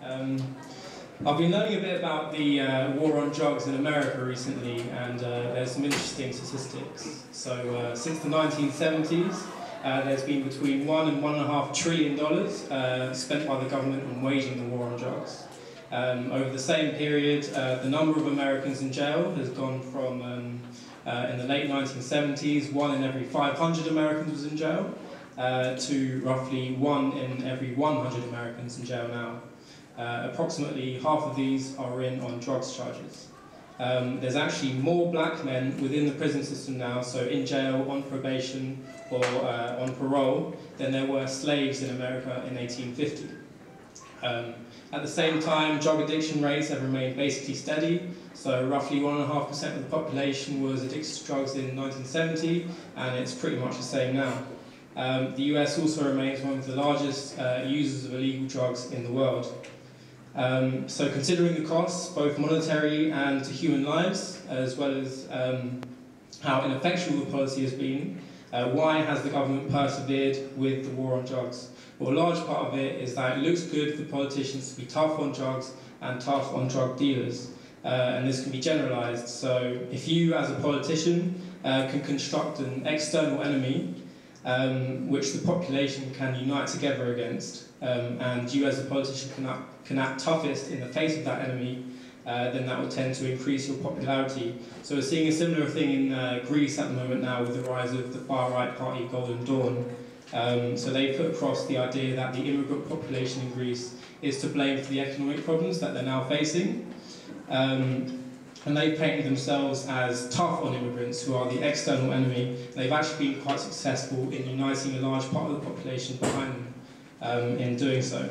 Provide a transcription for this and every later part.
I've been learning a bit about the war on drugs in America recently, and there's some interesting statistics. So since the 1970s, there's been between $1 and $1.5 trillion spent by the government on waging the war on drugs. Over the same period, the number of Americans in jail has gone from, in the late 1970s, 1 in every 500 Americans was in jail, to roughly 1 in every 100 Americans in jail now. Approximately half of these are in on drugs charges. There's actually more black men within the prison system now, so in jail, on probation, or on parole, than there were slaves in America in 1850. At the same time, drug addiction rates have remained basically steady, so roughly 1.5% of the population was addicted to drugs in 1970, and it's pretty much the same now. The US also remains one of the largest users of illegal drugs in the world. So considering the costs, both monetary and to human lives, as well as how ineffectual the policy has been, why has the government persevered with the war on drugs? Well, a large part of it is that it looks good for politicians to be tough on drugs and tough on drug dealers. And this can be generalised. So if you, as a politician, can construct an external enemy which the population can unite together against, and you as a politician can act toughest in the face of that enemy, then that will tend to increase your popularity. So we're seeing a similar thing in Greece at the moment now with the rise of the far-right party Golden Dawn. So they put across the idea that the immigrant population in Greece is to blame for the economic problems that they're now facing. And they've painted themselves as tough on immigrants, who are the external enemy. They've actually been quite successful in uniting a large part of the population behind them in doing so.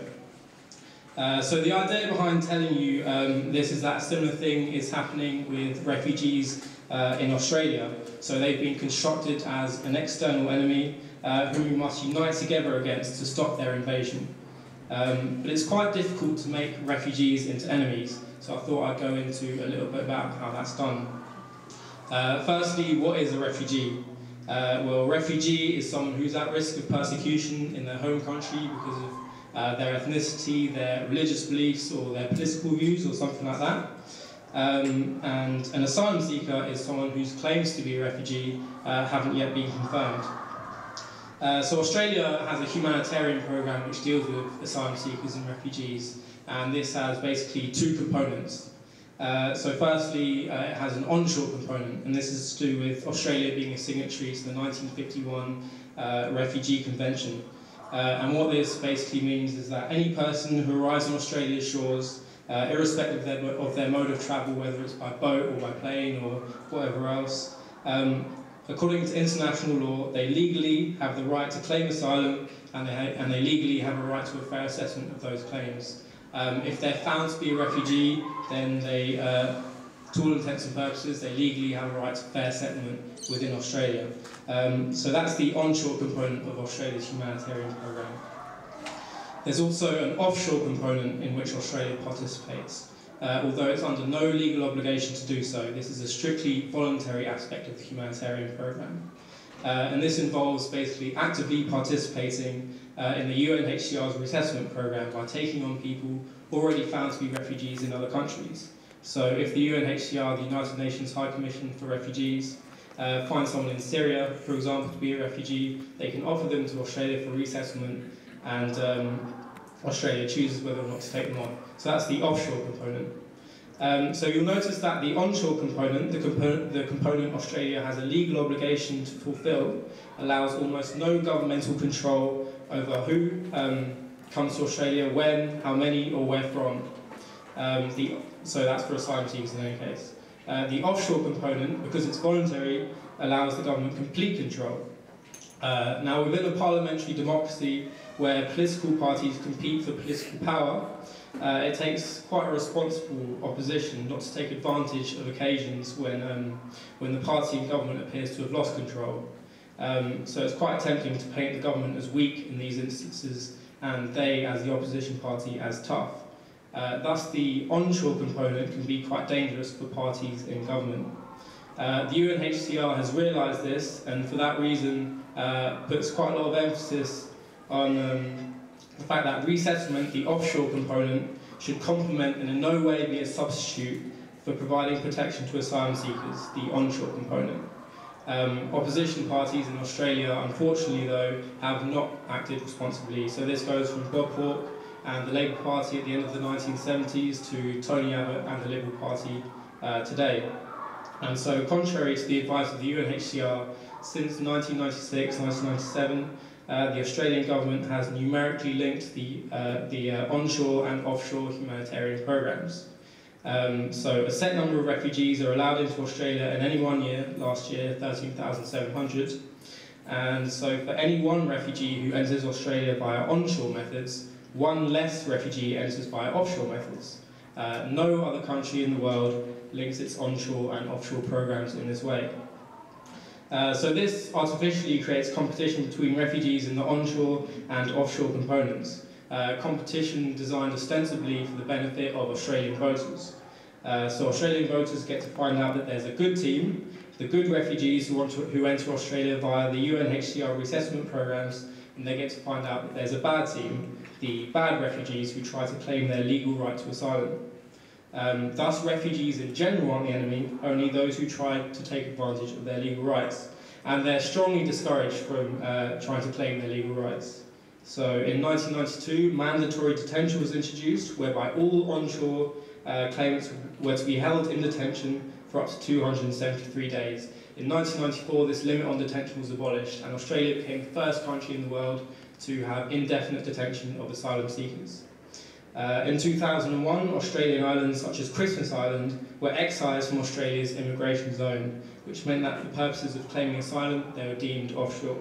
So the idea behind telling you this is that a similar thing is happening with refugees in Australia. So they've been constructed as an external enemy whom we must unite together against to stop their invasion. But it's quite difficult to make refugees into enemies, so I thought I'd go into a little bit about how that's done. Firstly, what is a refugee? Well, a refugee is someone who's at risk of persecution in their home country because of their ethnicity, their religious beliefs, or their political views, or something like that. And an asylum seeker is someone whose claims to be a refugee haven't yet been confirmed. So Australia has a humanitarian program which deals with asylum seekers and refugees, and this has basically two components. So firstly, it has an onshore component, and this is to do with Australia being a signatory to the 1951 Refugee Convention. And what this basically means is that any person who arrives on Australia's shores, irrespective of their mode of travel, whether it's by boat or by plane or whatever else, according to international law, they legally have the right to claim asylum, and they legally have a right to a fair assessment of those claims. If they're found to be a refugee, then they, to all intents and purposes, they legally have a right to fair settlement within Australia. So that's the onshore component of Australia's humanitarian program. There's also an offshore component in which Australia participates. Although it's under no legal obligation to do so, this is a strictly voluntary aspect of the humanitarian program. And this involves basically actively participating in the UNHCR's resettlement program by taking on people already found to be refugees in other countries. So if the UNHCR, the United Nations High Commission for Refugees, finds someone in Syria, for example, to be a refugee, they can offer them to Australia for resettlement, and Australia chooses whether or not to take them on. So that's the offshore component. So you'll notice that the onshore component, the component Australia has a legal obligation to fulfil, allows almost no governmental control over who comes to Australia, when, how many, or where from. So that's for asylum seekers in any case. The offshore component, because it's voluntary, allows the government complete control. Now, within a parliamentary democracy where political parties compete for political power, it takes quite a responsible opposition not to take advantage of occasions when the party in government appears to have lost control. So it's quite tempting to paint the government as weak in these instances, and they, as the opposition party, as tough. Thus, the onshore component can be quite dangerous for parties in government. The UNHCR has realised this, and for that reason puts quite a lot of emphasis on the fact that resettlement, the offshore component, should complement and in no way be a substitute for providing protection to asylum seekers, the onshore component. Opposition parties in Australia, unfortunately though, have not acted responsibly. So this goes from Bob Hawke and the Labour Party at the end of the 1970s to Tony Abbott and the Liberal Party today. And so contrary to the advice of the UNHCR, since 1996, 1997, the Australian government has numerically linked the onshore and offshore humanitarian programs. So a set number of refugees are allowed into Australia in any one year. Last year, 13,700. And so for any one refugee who enters Australia via onshore methods, one less refugee enters via offshore methods. No other country in the world links its onshore and offshore programs in this way. So this artificially creates competition between refugees in the onshore and offshore components. Competition designed ostensibly for the benefit of Australian voters. So Australian voters get to find out that there's a good team, the good refugees who enter Australia via the UNHCR resettlement programs, and they get to find out that there's a bad team, the bad refugees who try to claim their legal right to asylum. Thus, refugees in general aren't the enemy, only those who try to take advantage of their legal rights. And they're strongly discouraged from trying to claim their legal rights. So in 1992, mandatory detention was introduced, whereby all onshore claimants were to be held in detention for up to 273 days. In 1994, this limit on detention was abolished, and Australia became the first country in the world to have indefinite detention of asylum seekers. In 2001, Australian islands such as Christmas Island were excised from Australia's immigration zone, which meant that for purposes of claiming asylum, they were deemed offshore.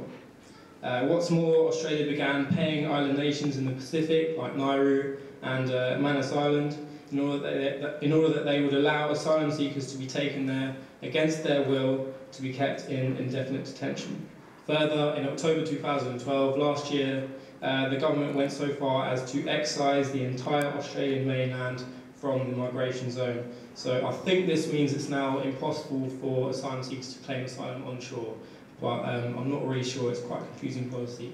What's more, Australia began paying island nations in the Pacific, like Nauru and Manus Island, in order that they would allow asylum seekers to be taken there against their will to be kept in indefinite detention. Further, in October 2012, last year, the government went so far as to excise the entire Australian mainland from the migration zone. So I think this means it's now impossible for asylum seekers to claim asylum onshore, but I'm not really sure. It's quite a confusing policy.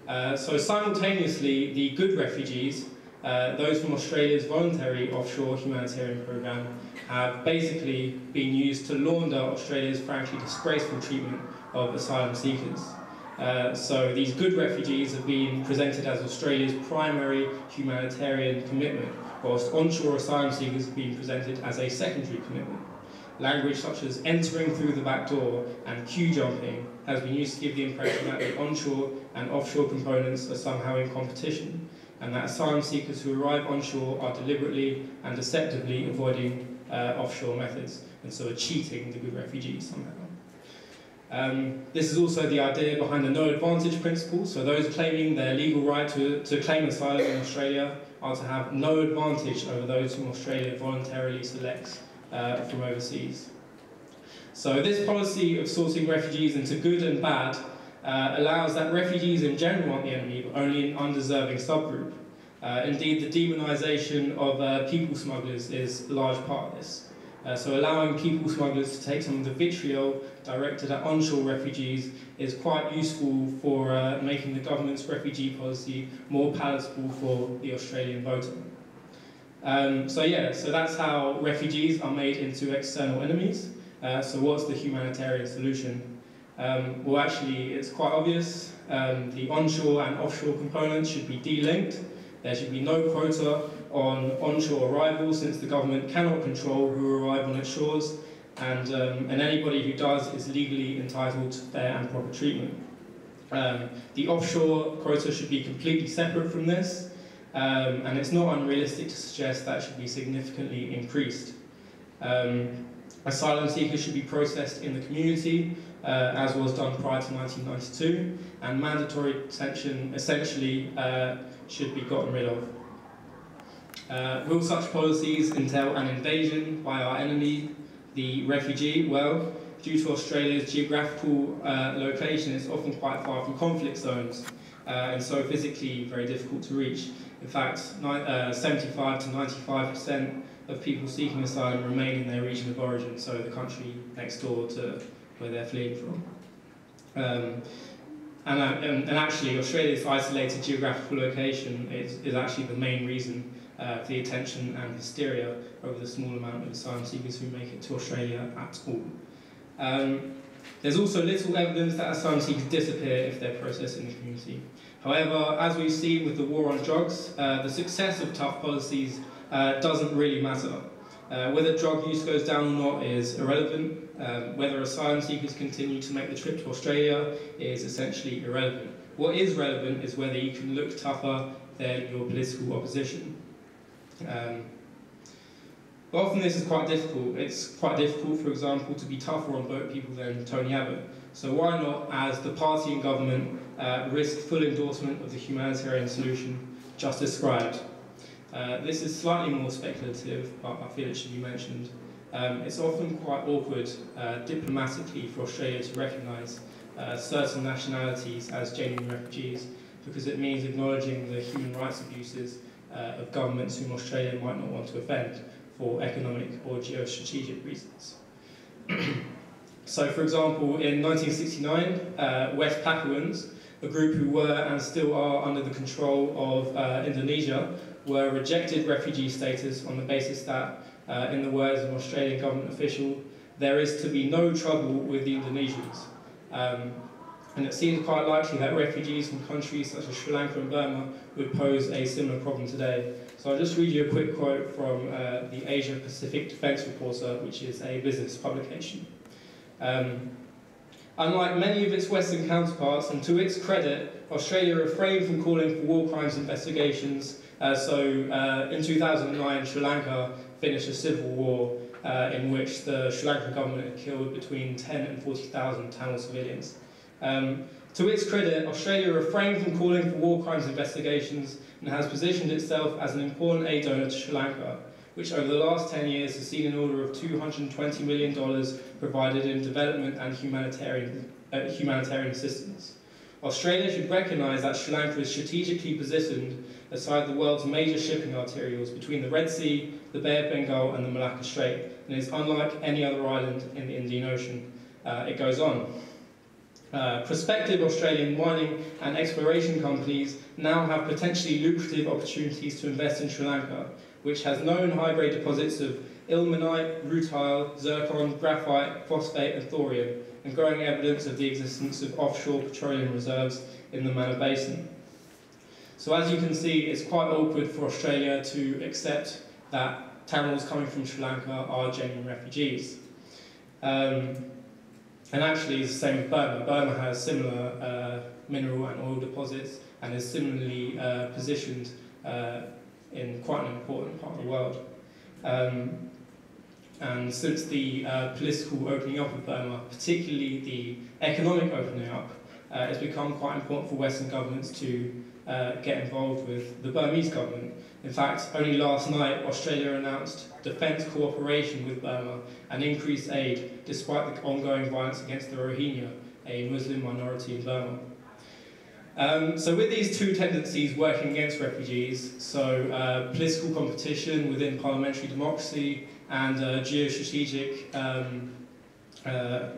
So simultaneously, the good refugees, those from Australia's voluntary offshore humanitarian programme, have basically been used to launder Australia's frankly disgraceful treatment of asylum seekers. So these good refugees have been presented as Australia's primary humanitarian commitment, whilst onshore asylum seekers have been presented as a secondary commitment. Language such as entering through the back door and queue jumping has been used to give the impression that the onshore and offshore components are somehow in competition, and that asylum seekers who arrive onshore are deliberately and deceptively avoiding offshore methods, and so are cheating the good refugees somehow. This is also the idea behind the no advantage principle. So those claiming their legal right to claim asylum in Australia are to have no advantage over those whom Australia voluntarily selects from overseas. So this policy of sorting refugees into good and bad allows that refugees in general aren't the enemy, but only an undeserving subgroup. Indeed, the demonisation of people smugglers is a large part of this. So allowing people smugglers to take some of the vitriol directed at onshore refugees is quite useful for making the government's refugee policy more palatable for the Australian voter. So that's how refugees are made into external enemies. So what's the humanitarian solution? Well, actually, it's quite obvious. The onshore and offshore components should be de-linked. There should be no quota on onshore arrivals, since the government cannot control who arrive on its shores, and anybody who does is legally entitled to fair and proper treatment. The offshore quota should be completely separate from this, and it's not unrealistic to suggest that should be significantly increased. Asylum seekers should be processed in the community, as was done prior to 1992, and mandatory detention essentially should be gotten rid of. Will such policies entail an invasion by our enemy, the refugee? Well, due to Australia's geographical location, it's often quite far from conflict zones, and so physically very difficult to reach. In fact, 75 to 95% of people seeking asylum remain in their region of origin, so the country next door to where they're fleeing from. And actually, Australia's isolated geographical location is actually the main reason for the attention and hysteria over the small amount of asylum seekers who make it to Australia at all. There's also little evidence that asylum seekers disappear if they're processed in the community. However, as we've seen with the war on drugs, the success of tough policies doesn't really matter. Whether drug use goes down or not is irrelevant. Whether asylum seekers continue to make the trip to Australia is essentially irrelevant. What is relevant is whether you can look tougher than your political opposition. But often this is quite difficult. It's quite difficult, for example, to be tougher on boat people than Tony Abbott. So why not, as the party in government, risk full endorsement of the humanitarian solution just described? This is slightly more speculative, but I feel it should be mentioned. It's often quite awkward diplomatically for Australia to recognise certain nationalities as genuine refugees, because it means acknowledging the human rights abuses of governments whom Australia might not want to offend for economic or geostrategic reasons. So, for example, in 1969, West Papuans, a group who were and still are under the control of Indonesia, were rejected refugee status on the basis that, in the words of an Australian government official, there is to be no trouble with the Indonesians. And it seems quite likely that refugees from countries such as Sri Lanka and Burma would pose a similar problem today. So I'll just read you a quick quote from the Asia Pacific Defence Reporter, which is a business publication. Unlike many of its Western counterparts, and to its credit, Australia refrained from calling for war crimes investigations. In 2009, Sri Lanka finished a civil war in which the Sri Lankan government had killed between 10 and 40,000 Tamil civilians. To its credit, Australia refrained from calling for war crimes investigations and has positioned itself as an important aid donor to Sri Lanka, which over the last 10 years has seen an order of $220 million provided in development and humanitarian assistance. Australia should recognise that Sri Lanka is strategically positioned aside the world's major shipping arterials between the Red Sea, the Bay of Bengal and the Malacca Strait, and is unlike any other island in the Indian Ocean. It goes on. Prospective Australian mining and exploration companies now have potentially lucrative opportunities to invest in Sri Lanka, which has known high-grade deposits of ilmenite, rutile, zircon, graphite, phosphate and thorium, and growing evidence of the existence of offshore petroleum reserves in the Mannar Basin. So as you can see, it's quite awkward for Australia to accept that Tamils coming from Sri Lanka are genuine refugees. And actually it's the same with Burma. Burma has similar mineral and oil deposits and is similarly positioned in quite an important part of the world. And since the political opening up of Burma, particularly the economic opening up, it's become quite important for Western governments to get involved with the Burmese government. In fact, only last night, Australia announced defence cooperation with Burma and increased aid despite the ongoing violence against the Rohingya, a Muslim minority in Burma. So with these two tendencies working against refugees, so political competition within parliamentary democracy and geostrategic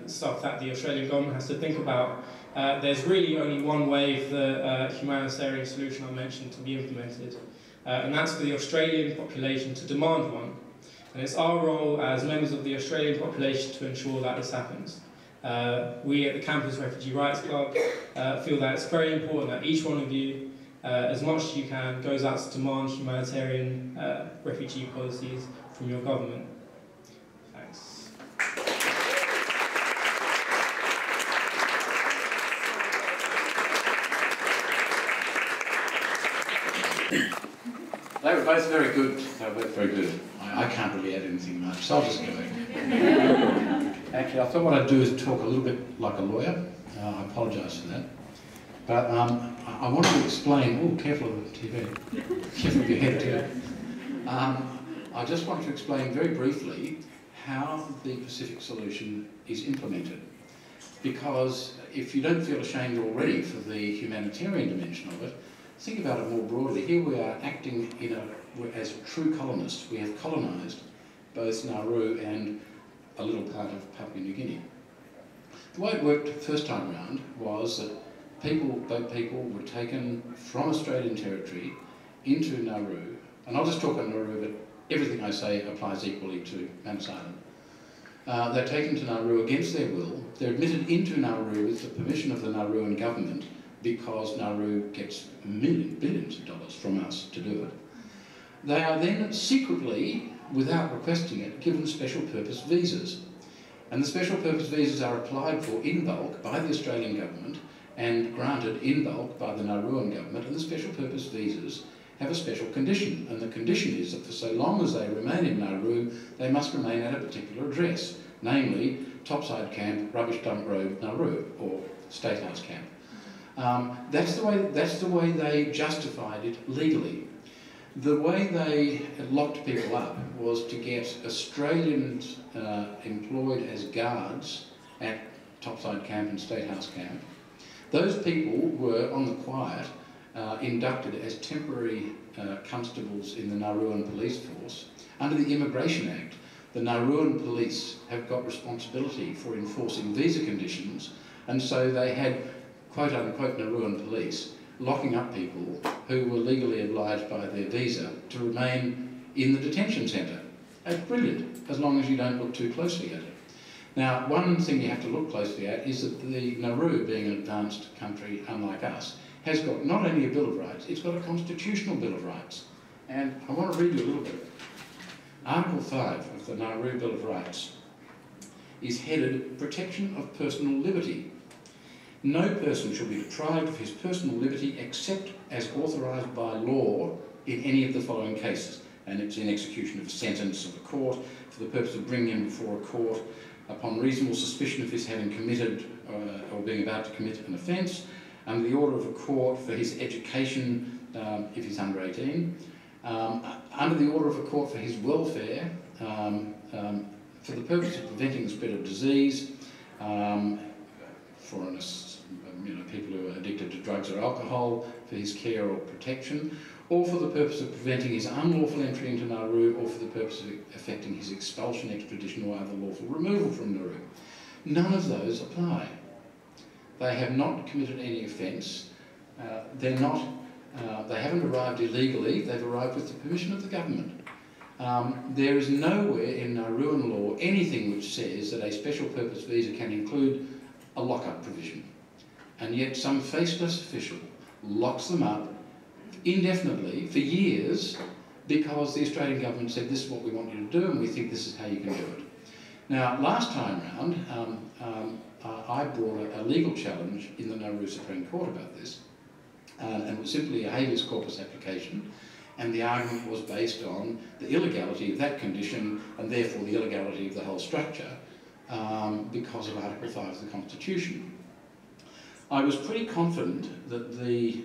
stuff that the Australian government has to think about, there's really only one way for the humanitarian solution I mentioned to be implemented, and that's for the Australian population to demand one. And it's our role as members of the Australian population to ensure that this happens. We at the Campus Refugee Rights Club feel that it's very important that each one of you, as much as you can, goes out to demand humanitarian refugee policies from your government. Thanks. They were both very good. They were both very good. I can't really add anything much, so I'll just go. Actually, I thought what I'd do is talk a little bit like a lawyer. I apologise for that. But I wanted to explain... Oh, careful of the TV. Careful of your head too. I just want to explain very briefly how the Pacific solution is implemented. Because if you don't feel ashamed already for the humanitarian dimension of it, think about it more broadly. Here we are acting as true colonists. We have colonised both Nauru and a little part of Papua New Guinea. The way it worked first time round was that boat people were taken from Australian territory into Nauru and I'll just talk on Nauru, but everything I say applies equally to Manus Island. They're taken to Nauru against their will. They're admitted into Nauru with the permission of the Nauruan government because Nauru gets billions of dollars from us to do it. They are then secretly, without requesting it, given special purpose visas. And the special purpose visas are applied for in bulk by the Australian government and granted in bulk by the Nauruan government, and the special purpose visas have a special condition, and the condition is that for so long as they remain in Nauru, they must remain at a particular address, namely Topside Camp, Rubbish Dump Road, Nauru, or State House Camp. That's the way they justified it legally. The way they locked people up was to get Australians employed as guards at Topside Camp and State House Camp. Those people were, on the quiet, inducted as temporary constables in the Nauruan police force. Under the Immigration Act, the Nauruan police have got responsibility for enforcing visa conditions, and so they had quote-unquote Nauruan police locking up people who were legally obliged by their visa to remain in the detention centre. It's brilliant, as long as you don't look too closely at it. Now, one thing you have to look closely at is that the Nauru, being an advanced country unlike us, has got not only a Bill of Rights, it's got a constitutional Bill of Rights. And I want to read you a little bit. Article 5 of the Nauru Bill of Rights is headed Protection of Personal Liberty. No person shall be deprived of his personal liberty except as authorised by law in any of the following cases. And it's in execution of a sentence of a court for the purpose of bringing him before a court upon reasonable suspicion of his having committed or being about to commit an offence, under the order of a court for his education if he's under 18, under the order of a court for his welfare, for the purpose of preventing the spread of disease, for people who are addicted to drugs or alcohol, for his care or protection, or for the purpose of preventing his unlawful entry into Nauru, or for the purpose of effecting his expulsion, extradition, or other lawful removal from Nauru. None of those apply. They have not committed any offence. They haven't arrived illegally. They've arrived with the permission of the government. There is nowhere in Nauruan law anything which says that a special purpose visa can include a lock-up provision. And yet some faceless official locks them up indefinitely for years because the Australian government said this is what we want you to do and we think this is how you can do it. Now, last time round, I brought a legal challenge in the Nauru Supreme Court about this, and it was simply a habeas corpus application, and the argument was based on the illegality of that condition and therefore the illegality of the whole structure because of Article 5 of the Constitution. I was pretty confident that the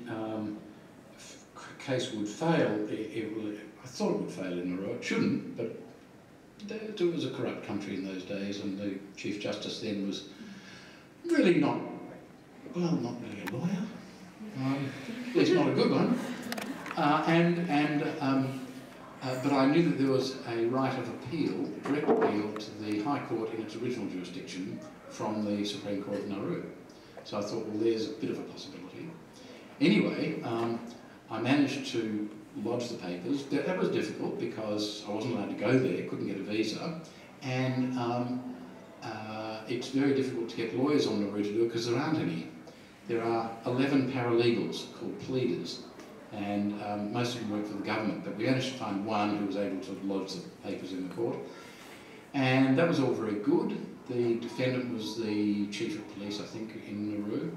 case would fail. I thought it would fail in Nauru. It shouldn't, but it was a corrupt country in those days, and the Chief Justice then was really not really a lawyer, at least not a good one. But I knew that there was a right of appeal, direct appeal, to the High Court in its original jurisdiction from the Supreme Court of Nauru. So I thought, well, there's a bit of a possibility. Anyway, I managed to lodge the papers. That was difficult because I wasn't allowed to go there, couldn't get a visa, and it's very difficult to get lawyers on Nauru to do it because there aren't any. There are 11 paralegals called pleaders, and most of them work for the government, but we managed to find one who was able to lodge the papers in the court. And that was all very good. The defendant was the chief of police, I think, in Nauru.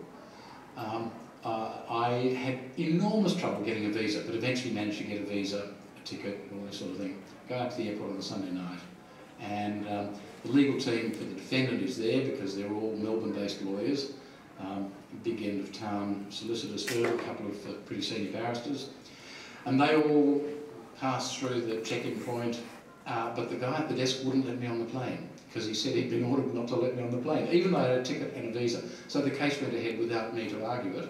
I had enormous trouble getting a visa, but eventually managed to get a visa, a ticket, all that sort of thing. Go out to the airport on a Sunday night. And the legal team for the defendant is there because they're all Melbourne-based lawyers. Big end of town solicitors firm, a couple of pretty senior barristers. And they all passed through the check-in point, but the guy at the desk wouldn't let me on the plane because he said he'd been ordered not to let me on the plane, even though I had a ticket and a visa. So the case went ahead without me to argue it.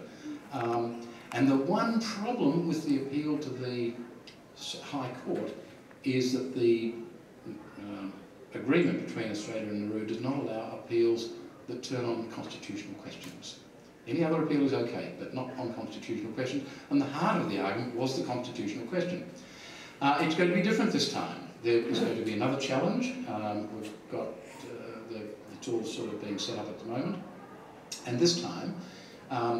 And the one problem with the appeal to the High Court is that the agreement between Australia and Nauru does not allow appeals that turn on constitutional questions. Any other appeal is okay, but not on constitutional questions. And the heart of the argument was the constitutional question. It's going to be different this time. There is going to be another challenge. We've got the tools sort of being set up at the moment. And this time,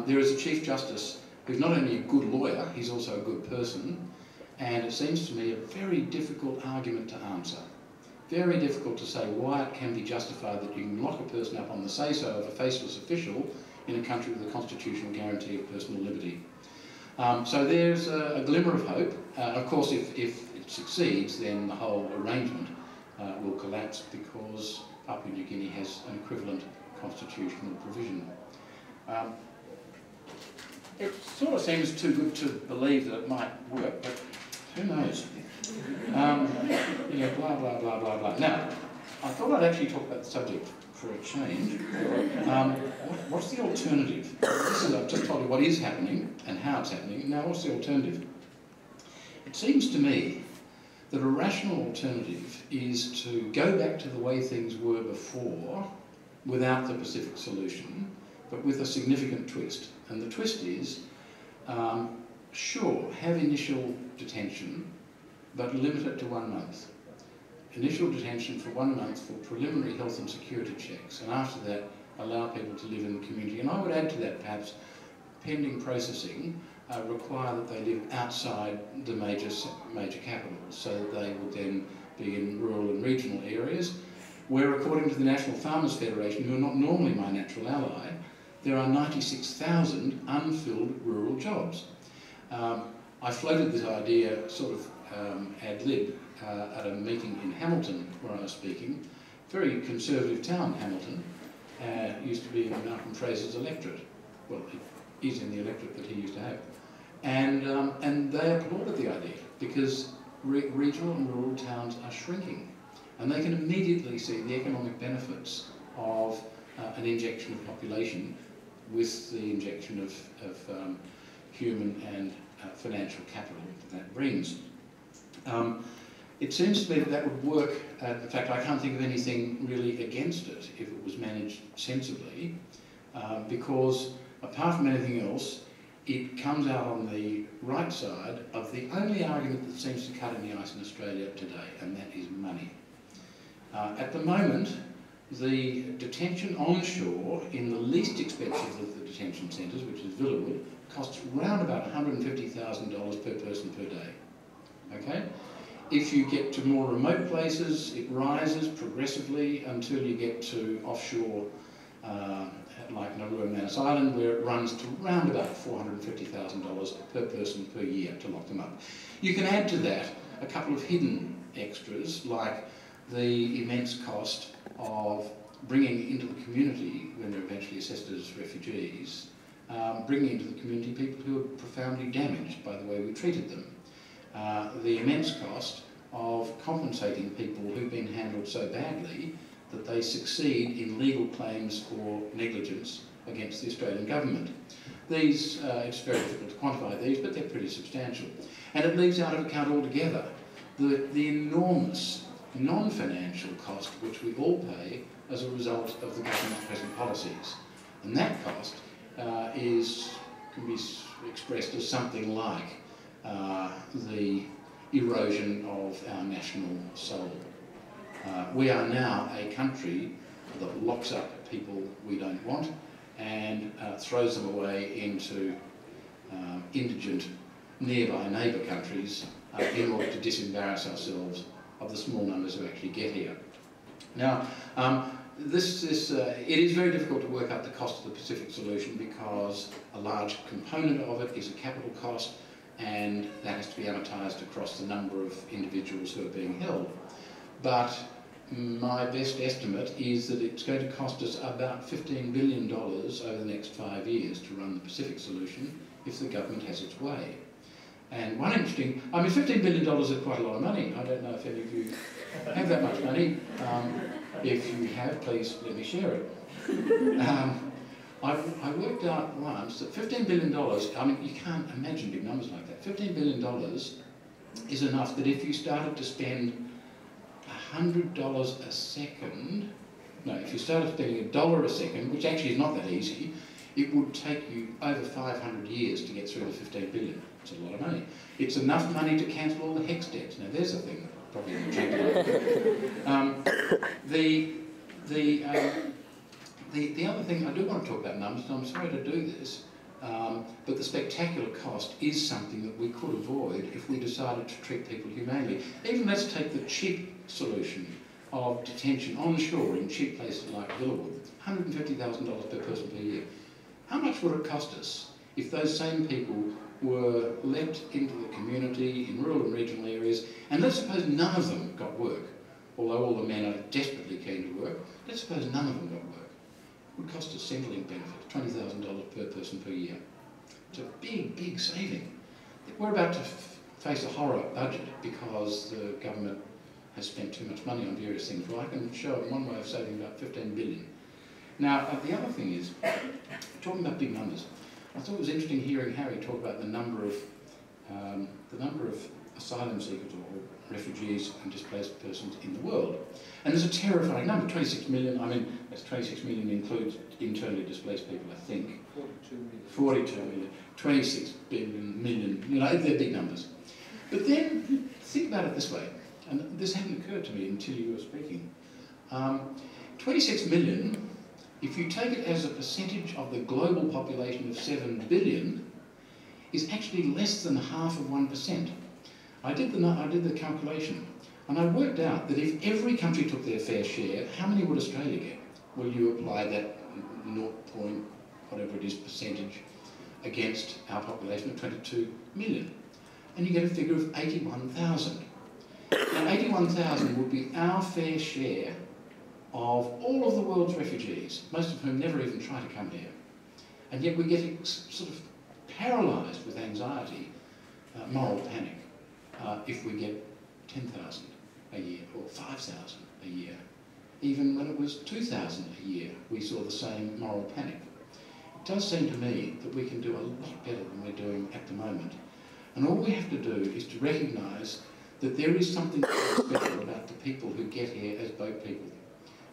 there is a Chief Justice who's not only a good lawyer, he's also a good person. And it seems to me a very difficult argument to answer. Very difficult to say why it can be justified that you can lock a person up on the say-so of a faceless official in a country with a constitutional guarantee of personal liberty. So there's a glimmer of hope. Of course, if it succeeds, then the whole arrangement will collapse because Papua New Guinea has an equivalent constitutional provision. It sort of seems too good to believe that it might work, but who knows? Blah, blah, blah, blah, blah. Now, I thought I'd actually talk about the subject for a change. What's the alternative? I've just told you what is happening and how it's happening. Now, what's the alternative? It seems to me that a rational alternative is to go back to the way things were before without the Pacific solution, but with a significant twist. And the twist is, sure, have initial detention, but limit it to 1 month. Initial detention for 1 month for preliminary health and security checks, and after that, allow people to live in the community. And I would add to that, perhaps, pending processing, require that they live outside the major capitals, so that they would then be in rural and regional areas, where, according to the National Farmers Federation, who are not normally my natural ally, there are 96,000 unfilled rural jobs. I floated this idea sort of ad lib at a meeting in Hamilton where I was speaking. Very conservative town, Hamilton. Used to be in Malcolm Fraser's electorate. Well, it is in the electorate that he used to have. And they applauded the idea because regional and rural towns are shrinking. And they can immediately see the economic benefits of an injection of population with the injection of human and financial capital that brings. It seems to me that that would work. In fact, I can't think of anything really against it if it was managed sensibly, because apart from anything else, it comes out on the right side of the only argument that seems to cut in the ice in Australia today, and that is money. At the moment, the detention onshore in the least expensive of the detention centres, which is Villawood, costs around about $150,000 per person per day. Okay? If you get to more remote places, it rises progressively until you get to offshore, like Nauru and Manus Island, where it runs to around about $450,000 per person per year to lock them up. You can add to that a couple of hidden extras, like the immense cost of bringing into the community, when they're eventually assessed as refugees, bringing into the community people who are profoundly damaged by the way we treated them. The immense cost of compensating people who've been handled so badly that they succeed in legal claims for negligence against the Australian government. These, it's very difficult to quantify these, but they're pretty substantial. And it leaves out of account altogether the enormous non-financial cost which we all pay as a result of the government's present policies. And that cost can be expressed as something like the erosion of our national soul. We are now a country that locks up people we don't want and throws them away into indigent nearby neighbour countries in order to disembarrass ourselves of the small numbers who actually get here. Now, it is very difficult to work out the cost of the Pacific solution because a large component of it is a capital cost, and that has to be amortised across the number of individuals who are being held. But my best estimate is that it's going to cost us about $15 billion over the next 5 years to run the Pacific solution if the government has its way. And one interesting, I mean, $15 billion is quite a lot of money. I don't know if any of you have that much money. If you have, please let me share it. I worked out once that $15 billion, I mean, you can't imagine big numbers like that. $15 billion is enough that if you started to spend $100 a second, no, if you started spending $1 a second, which actually is not that easy, it would take you over 500 years to get through the $15 billion. It's a lot of money. It's enough money to cancel all the HEX debts. Now there's a thing that probably the other thing, I do want to talk about numbers, and I'm sorry to do this, but the spectacular cost is something that we could avoid if we decided to treat people humanely. Even let's take the cheap solution of detention onshore in cheap places like Villawood, $150,000 per person per year. How much would it cost us if those same people were let into the community in rural and regional areas, and let's suppose none of them got work, although all the men are desperately keen to work, let's suppose none of them got work. It would cost us Centrelink benefits, $20,000 per person per year. It's a big, big saving. We're about to face a horror budget because the government has spent too much money on various things. Well, I can show in one way of saving about 15 billion. Now, the other thing is, talking about big numbers, I thought it was interesting hearing Harry talk about the number of asylum seekers or refugees and displaced persons in the world. And there's a terrifying number, 26 million. I mean, that's 26 million includes internally displaced people, I think. 42 million. 26 million, you know, they're big numbers. But then, think about it this way, and this hadn't occurred to me until you were speaking. 26 million, if you take it as a percentage of the global population of 7 billion, is actually less than half of 1%. I did the calculation, and I worked out that if every country took their fair share, how many would Australia get? Well, you apply that 0 point whatever it is percentage against our population of 22 million, and you get a figure of 81,000. Now, 81,000 would be our fair share of all of the world's refugees, most of whom never even try to come here. And yet we're getting sort of paralysed with anxiety, moral panic, if we get 10,000 a year or 5,000 a year. Even when it was 2,000 a year, we saw the same moral panic. It does seem to me that we can do a lot better than we're doing at the moment. And all we have to do is to recognise that there is something special about the people who get here as boat people.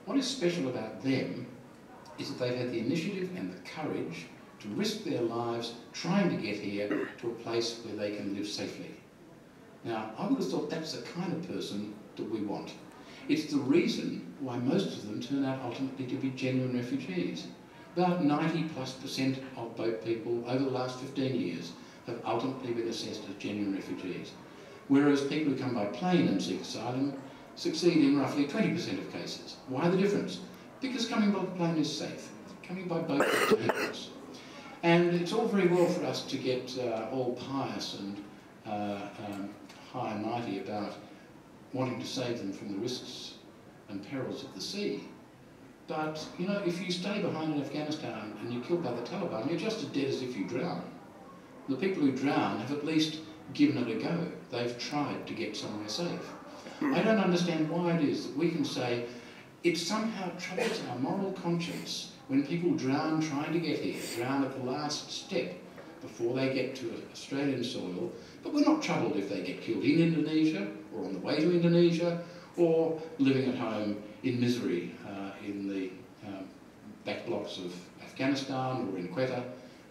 What is special about them is that they've had the initiative and the courage to risk their lives trying to get here to a place where they can live safely. Now, I would have thought that's the kind of person that we want. It's the reason why most of them turn out ultimately to be genuine refugees. About 90+% of boat people over the last 15 years have ultimately been assessed as genuine refugees. Whereas people who come by plane and seek asylum succeed in roughly 20% of cases. Why the difference? Because coming by plane is safe. Coming by boat is dangerous. And it's all very well for us to get all pious and high and mighty about wanting to save them from the risks and perils of the sea. But, you know, if you stay behind in Afghanistan and you're killed by the Taliban, you're just as dead as if you drown. The people who drown have at least given it a go. They've tried to get somewhere safe. I don't understand why it is that we can say it somehow troubles our moral conscience when people drown trying to get here, drown at the last step before they get to Australian soil, but we're not troubled if they get killed in Indonesia or on the way to Indonesia or living at home in misery in the back blocks of Afghanistan or in Quetta.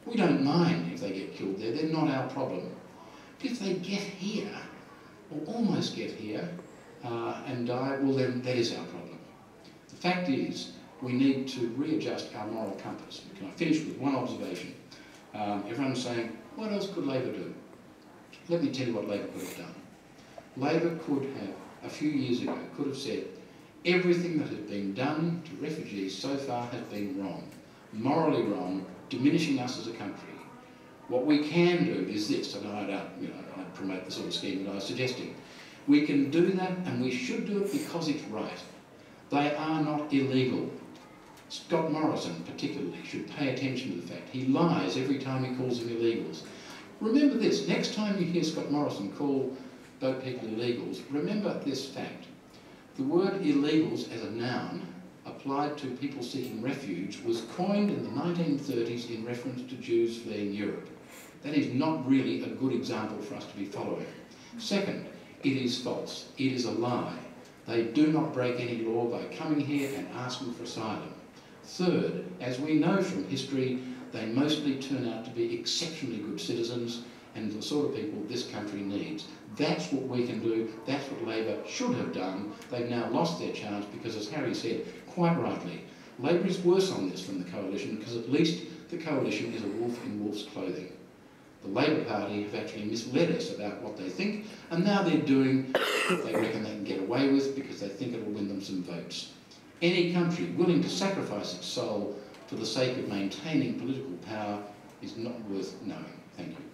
We don't mind if they get killed there, they're not our problem. But if they get here, or almost get here, and die, well then that is our problem. The fact is, we need to readjust our moral compass. Can I finish with one observation? Everyone's saying, what else could Labor do? Let me tell you what Labor could have done. Labor could have, a few years ago, could have said, everything that has been done to refugees so far has been wrong, morally wrong, diminishing us as a country. What we can do is this, and I don't promote the sort of scheme that I was suggesting. We can do that, and we should do it because it's right. They are not illegal. Scott Morrison, particularly, should pay attention to the fact he lies every time he calls them illegals. Remember this, next time you hear Scott Morrison call boat people illegals, remember this fact. The word illegals as a noun applied to people seeking refuge was coined in the 1930s in reference to Jews fleeing Europe. That is not really a good example for us to be following. Second, it is false. It is a lie. They do not break any law by coming here and asking for asylum. Third, as we know from history, they mostly turn out to be exceptionally good citizens, and sort of people this country needs. That's what we can do. That's what Labor should have done. They've now lost their chance because, as Harry said, quite rightly, Labor is worse on this than the Coalition because at least the Coalition is a wolf in wolf's clothing. The Labor Party have actually misled us about what they think, and now they're doing what they reckon they can get away with because they think it will win them some votes. Any country willing to sacrifice its soul for the sake of maintaining political power is not worth knowing. Thank you.